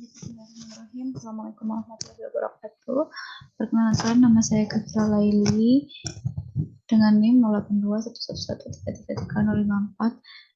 Bismillahirrahmanirrahim. Assalamualaikum warahmatullahi wabarakatuh. Perkenalkan, nama saya Kafira Laili dengan NIM 082111333054.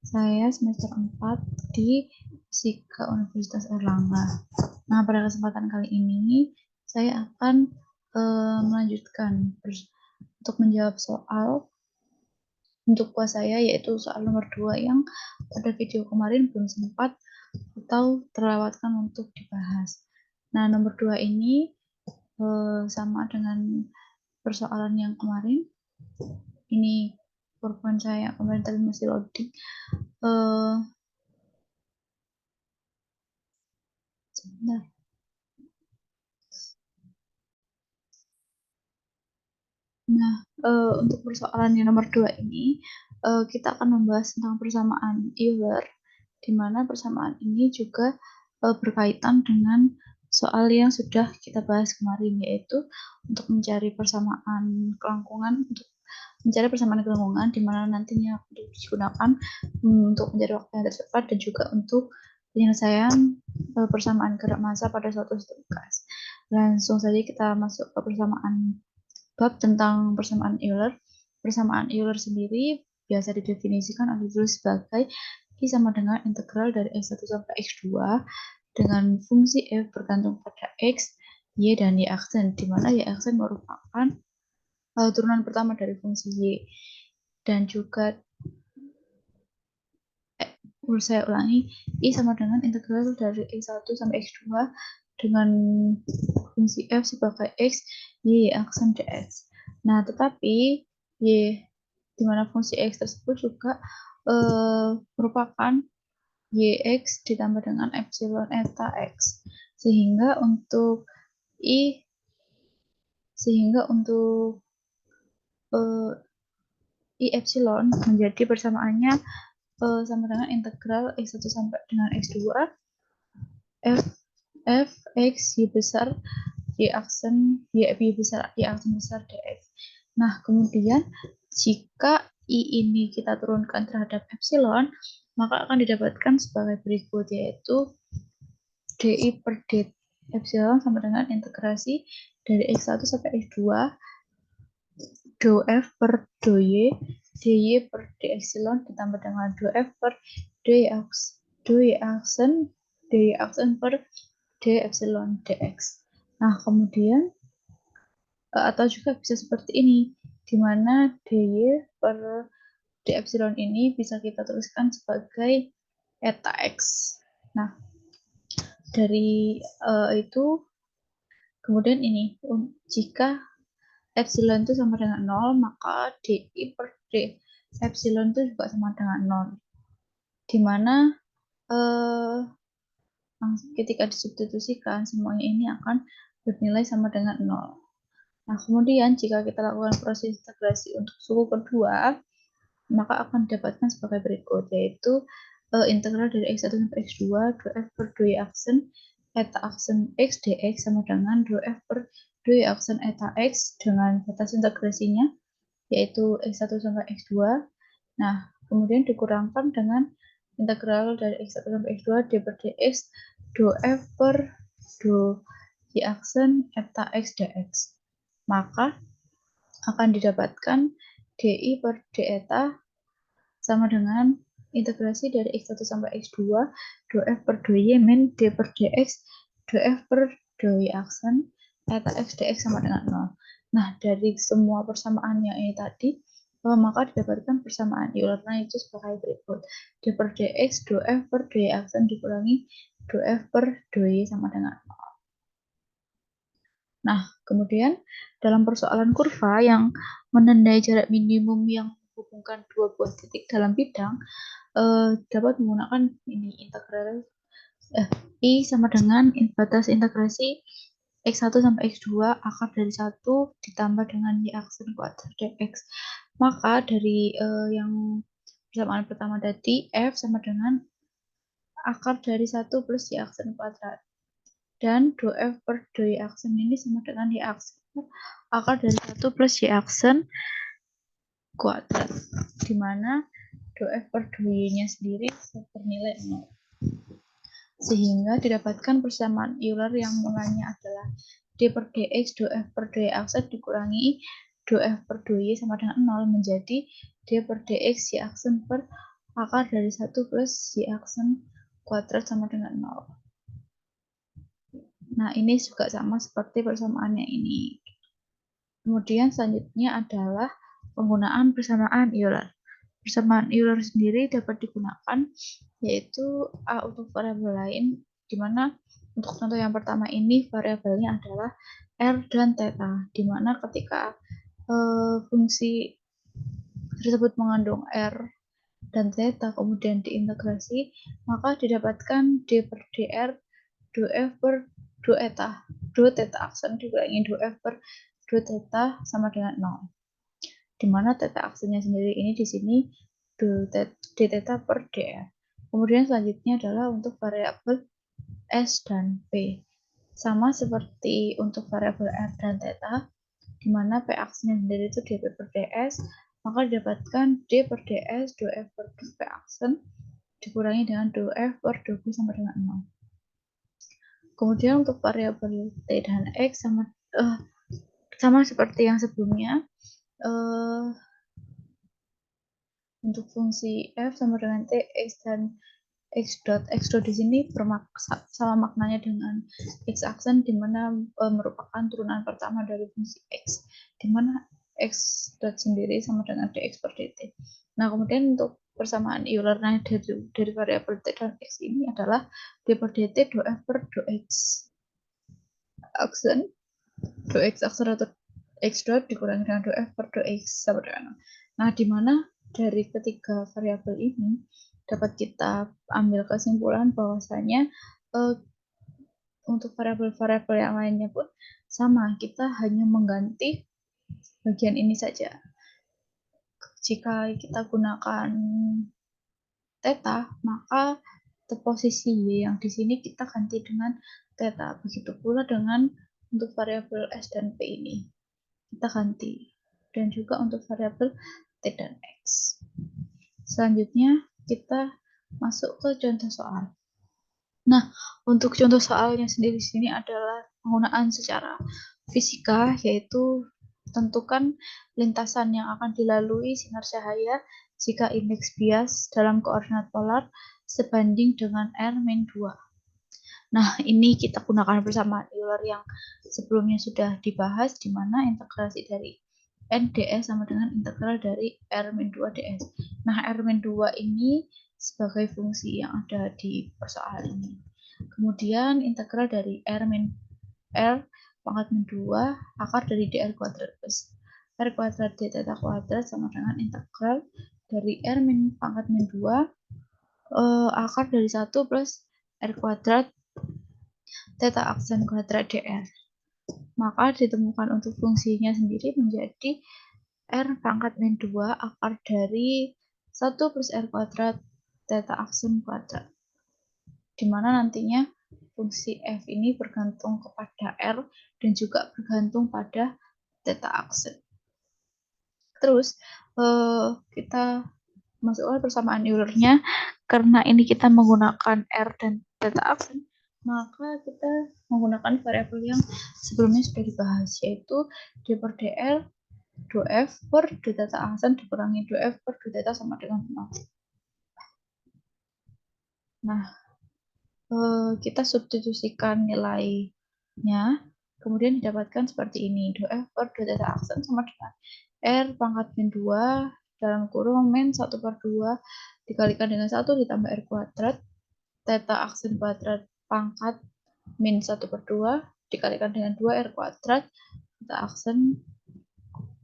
Saya semester 4 di Fisika Universitas Airlangga. Nah, pada kesempatan kali ini saya akan melanjutkan untuk menjawab soal untuk kuas saya, yaitu soal nomor 2 yang pada video kemarin belum sempat atau terlewatkan untuk dibahas. Nah, nomor 2 ini sama dengan persoalan yang kemarin. Ini PowerPoint saya kemarin tadi masih loading. Sebentar. Nah, untuk persoalan yang nomor 2 ini, kita akan membahas tentang persamaan Euler, di mana persamaan ini juga berkaitan dengan soal yang sudah kita bahas kemarin, yaitu untuk mencari persamaan kelangkungan, untuk mencari persamaan kelangkungan, di mana nantinya digunakan untuk mencari waktu yang tercepat dan juga untuk penyelesaian persamaan gerak massa pada suatu sistem gas. Langsung saja kita masuk ke persamaan bab tentang persamaan Euler. Persamaan Euler sendiri biasa didefinisikan atau ditulis sebagai I sama dengan integral dari X1 sampai X2 dengan fungsi F bergantung pada X, Y, dan Y aksen, di mana Y aksen merupakan turunan pertama dari fungsi Y. Dan juga saya ulangi, I sama dengan integral dari X1 sampai X2 dengan fungsi F sebagai X, Y aksen dx. Nah, tetapi Y di mana fungsi X tersebut juga merupakan Yx ditambah dengan epsilon eta X. Sehingga untuk I epsilon menjadi persamaannya sama dengan integral X1 sampai dengan X2 F X Y besar Y aksen besar dx. Nah, kemudian jika I ini kita turunkan terhadap epsilon, maka akan didapatkan sebagai berikut, yaitu dI per d epsilon sama dengan integrasi dari X1 sampai X2 do F per do Y dy per d epsilon ditambah dengan do F per dy aksen per d epsilon dx. Nah, kemudian atau juga bisa seperti ini, di mana dy per d epsilon ini bisa kita tuliskan sebagai eta x. Nah, dari itu kemudian ini, jika epsilon itu sama dengan 0, maka di per d epsilon itu juga sama dengan 0, di mana ketika disubstitusikan semuanya ini akan bernilai sama dengan 0. Nah, kemudian jika kita lakukan proses integrasi untuk suku kedua, maka akan didapatkan sebagai berikut, yaitu integral dari X1 sampai X2 do F per do Y aksen eta aksen X dx sama dengan do F per do Y aksen eta X dengan batas integrasinya, yaitu X1 sampai X2. Nah, kemudian dikurangkan dengan integral dari X1 sampai X2 d per dx do F per do Y aksen eta X dx. Maka akan didapatkan dI per d eta sama dengan integrasi dari X1 sampai X2 do F per do Y min d per dx do F per do Y aksen eta X dx sama dengan 0. Nah, dari semua persamaan yang ini tadi, maka didapatkan persamaan Euler itu sebagai berikut. D per dx do F per do Y aksen dikurangi do F per do Y sama dengan 0. Nah, kemudian dalam persoalan kurva yang menandai jarak minimum yang menghubungkan dua buah titik dalam bidang, dapat menggunakan ini integral I sama dengan batas integrasi X1 sampai X2 akar dari 1 ditambah dengan Y aksen kuadrat dx. Maka dari yang persamaan pertama tadi, F sama dengan akar dari 1 plus Y aksen kuadrat. Dan do F per do Y aksen ini sama dengan Y aksen akar dari 1 plus Y aksen kuadrat, di mana do F per do Y-nya sendiri bernilai 0. sehingga didapatkan persamaan Euler yang mulanya adalah d per dx dou f per dou y aksen dikurangi dou f per dou y sama dengan 0 menjadi d per dx y aksen per akar dari 1 plus y aksen kuadrat sama dengan 0. Nah, ini juga sama seperti persamaannya ini. Kemudian selanjutnya adalah penggunaan persamaan Euler. Persamaan Euler sendiri dapat digunakan yaitu A untuk variabel lain, di mana untuk contoh yang pertama ini variabelnya adalah R dan theta, di mana ketika fungsi tersebut mengandung R dan theta kemudian diintegrasi, maka didapatkan d per dr dou f per dou theta aksen dikurangi dou f per dou theta sama dengan 0. Di mana theta aksennya sendiri ini di sini d theta per dr. Kemudian selanjutnya adalah untuk variabel S dan P. Sama seperti untuk variabel R dan theta, di mana P aksennya sendiri itu dp per ds, maka didapatkan d per ds dou f per dou P aksen dikurangi dengan dou f per dou P sama dengan 0. Kemudian untuk variabel t dan x sama seperti yang sebelumnya, untuk fungsi f sama dengan t, x dan x dot di sini sama maknanya dengan x aksen, di mana merupakan turunan pertama dari fungsi x, di mana x dot sendiri sama dengan dx per dt. Nah, kemudian untuk persamaan Euler dari variabel t dan x ini adalah d per dt dou f per dou x aksen atau x dot dikurangi dengan dou f per dou x sama dengan 0. Nah, di mana dari ketiga variabel ini dapat kita ambil kesimpulan bahwasanya untuk variabel-variabel yang lainnya pun sama, kita hanya mengganti bagian ini saja. Jika kita gunakan theta, maka posisi y yang di sini kita ganti dengan theta. Begitu pula dengan untuk variabel s dan p ini kita ganti, dan juga untuk variabel t dan x. Selanjutnya kita masuk ke contoh soal. Nah, untuk contoh soalnya sendiri di sini adalah penggunaan secara fisika, yaitu tentukan lintasan yang akan dilalui sinar cahaya jika indeks bias dalam koordinat polar sebanding dengan R-2. Nah, ini kita gunakan persamaan Euler yang sebelumnya sudah dibahas, di mana integrasi dari n ds sama dengan integral dari R-2 ds. Nah, R-2 ini sebagai fungsi yang ada di persoalan ini. Kemudian integral dari R pangkat min 2 akar dari dr kuadrat plus R kuadrat d theta kuadrat sama dengan integral dari R pangkat min 2 akar dari 1 plus R kuadrat theta aksen kuadrat dr. Maka ditemukan untuk fungsinya sendiri menjadi R pangkat min 2 akar dari 1 plus R kuadrat theta aksen kuadrat, dimana nantinya fungsi f ini bergantung kepada R dan juga bergantung pada theta aksen. Terus kita masukkan persamaan Eulernya. Karena ini kita menggunakan R dan theta aksen, maka kita menggunakan variabel yang sebelumnya sudah dibahas, yaitu d per dr dou f per dou theta aksen dikurangi dou f per dou theta sama dengan 0. Nah, kita substitusikan nilainya, kemudian didapatkan seperti ini. Dou f per dou theta aksen sama dengan R pangkat min 2 dalam kurung min 1 per 2 dikalikan dengan 1 ditambah R kuadrat theta aksen kuadrat pangkat min 1 per 2 dikalikan dengan 2 R kuadrat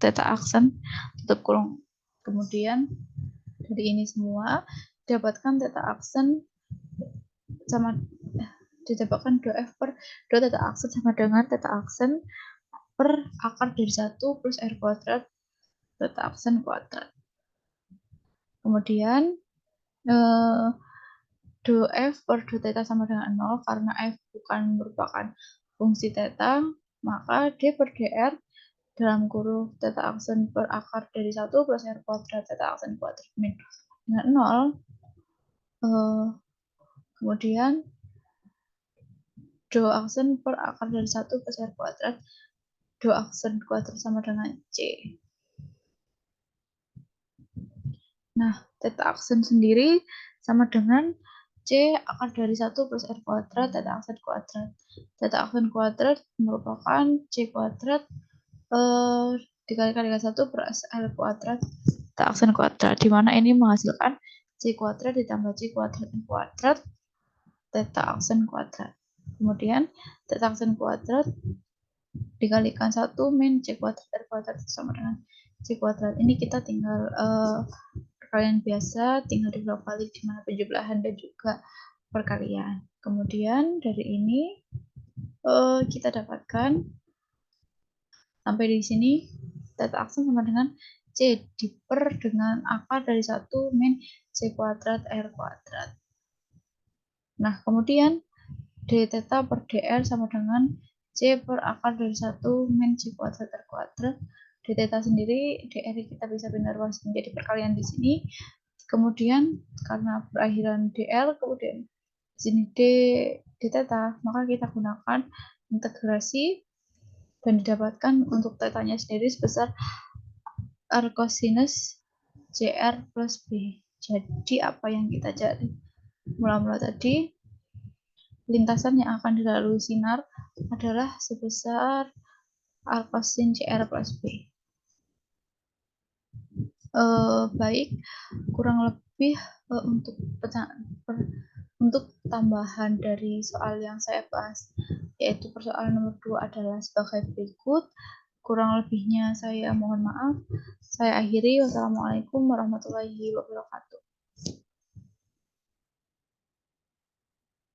theta aksen tutup kurung. Kemudian dari ini semua didapatkan theta aksen sama didapatkan dou f per dou theta aksen sama dengan theta aksen per akar dari 1 plus R kuadrat theta aksen kuadrat. Kemudian dou f per dou theta sama dengan 0, karena f bukan merupakan fungsi theta, maka d per dr dalam kurung theta aksen per akar dari 1 plus R kuadrat theta aksen kuadrat min dengan 0. Kemudian dou aksen per akar dari 1 plus R kuadrat. Dou aksen kuadrat sama dengan C. Nah, theta aksen sendiri sama dengan C akar dari 1 plus R kuadrat theta aksen kuadrat. Theta aksen kuadrat merupakan C kuadrat dikalikan dengan 1 per R kuadrat theta aksen kuadrat, di mana ini menghasilkan C kuadrat ditambah C kuadrat N kuadrat theta aksen kuadrat. Kemudian theta aksen kuadrat dikalikan 1 min C kuadrat R kuadrat sama dengan C kuadrat. Ini kita tinggal perkalian biasa, tinggal dibolak-balik di mana penjumlahan dan juga perkalian. Kemudian dari ini kita dapatkan sampai di sini theta aksen sama dengan C diper dengan akar dari 1 min C kuadrat R kuadrat. Nah, kemudian d theta per dr sama dengan C per akar dari 1 min C kuadrat R kuadrat. D theta sendiri, dr kita bisa pindah ruas menjadi perkalian di sini. Kemudian karena perakhiran dr, kemudian di sini d theta, maka kita gunakan integrasi dan didapatkan untuk tetanya sendiri sebesar R cosinus CR plus B. Jadi apa yang kita cari mula-mula tadi, lintasan yang akan dilalui sinar adalah sebesar R cosin CR plus B. Baik, kurang lebih untuk tambahan dari soal yang saya bahas, yaitu persoalan nomor 2 adalah sebagai berikut. Kurang lebihnya saya mohon maaf. Saya akhiri. Wassalamualaikum warahmatullahi wabarakatuh.